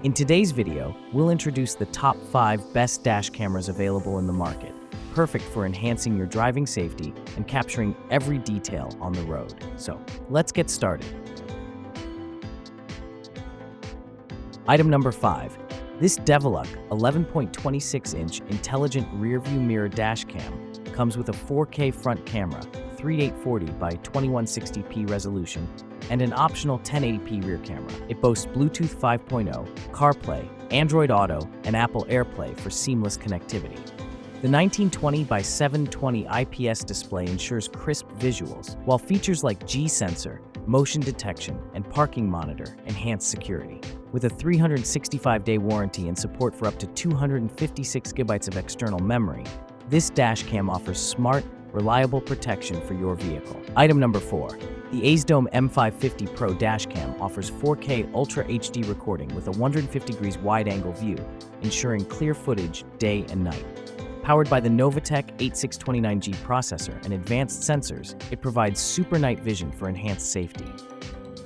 In today's video, we'll introduce the top 5 best dash cameras available in the market, perfect for enhancing your driving safety and capturing every detail on the road. So, let's get started. Item number 5. This Deviluck 11.26-inch intelligent rearview mirror dash cam comes with a 4K front camera, 3840 by 2160p resolution, and an optional 1080p rear camera. It boasts Bluetooth 5.0, Carplay, Android Auto, and Apple AirPlay for seamless connectivity. The 1920 by 720 IPS display ensures crisp visuals, while features like G-sensor, motion detection, and parking monitor enhance security. With a 365-day warranty and support for up to 256 GB of external memory, this dash cam offers smart, reliable protection for your vehicle. Item number 4. The AZDOME M550 Pro dash cam offers 4K Ultra HD recording with a 150 degrees wide-angle view, ensuring clear footage day and night. Powered by the Novatec 8629G processor and advanced sensors, it provides super night vision for enhanced safety.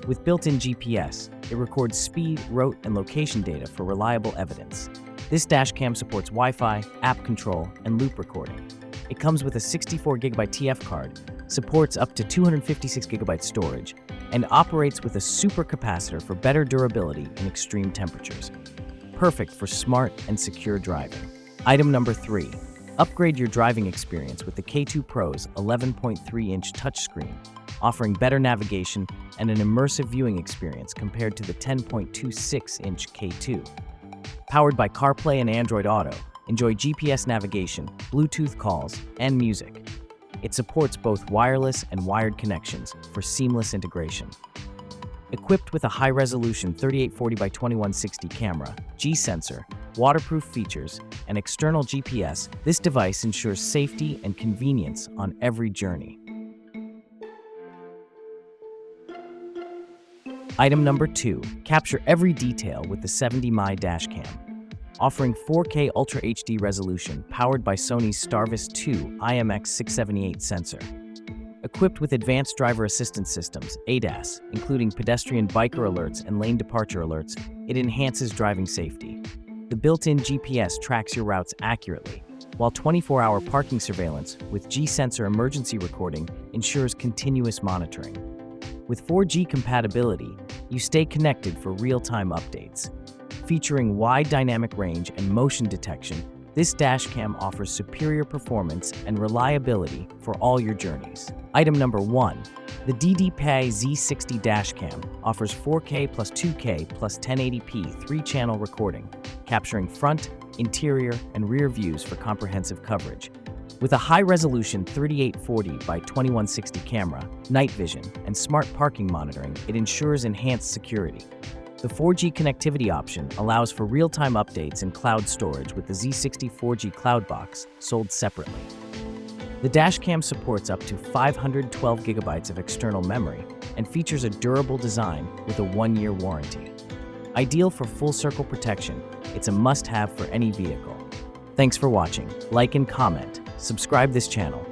With built-in GPS, it records speed, route, and location data for reliable evidence. This dash cam supports Wi-Fi, app control, and loop recording. It comes with a 64GB TF card, supports up to 256GB storage, and operates with a super capacitor for better durability in extreme temperatures. Perfect for smart and secure driving. Item number 3. Upgrade your driving experience with the K2 Pro's 11.3-inch touchscreen, offering better navigation and an immersive viewing experience compared to the 10.26-inch K2. Powered by Carplay and Android Auto, enjoy GPS navigation, Bluetooth calls, and music. It supports both wireless and wired connections for seamless integration. Equipped with a high-resolution 3840 by 2160 camera, G-sensor, waterproof features, and external GPS, this device ensures safety and convenience on every journey. Item number 2. Capture every detail with the 70mm dash cam. Offering 4K Ultra HD resolution powered by Sony's Starvis 2 IMX678 sensor. Equipped with advanced driver assistance systems, ADAS, including pedestrian biker alerts and lane departure alerts, it enhances driving safety. The built-in GPS tracks your routes accurately, while 24-hour parking surveillance with G-sensor emergency recording ensures continuous monitoring. With 4G compatibility, you stay connected for real-time updates. Featuring wide dynamic range and motion detection, this dash cam offers superior performance and reliability for all your journeys. Item number 1. The DDPay Z60 dash cam offers 4K plus 2K plus 1080p 3-channel recording, capturing front, interior, and rear views for comprehensive coverage. With a high-resolution 3840 by 2160 camera, night vision, and smart parking monitoring, it ensures enhanced security. The 4G connectivity option allows for real-time updates and cloud storage with the Z60 4G Cloud Box, sold separately. The dashcam supports up to 512GB of external memory and features a durable design with a 1-year warranty. Ideal for full-circle protection, it's a must-have for any vehicle. Thanks for watching. Like and comment. Subscribe this channel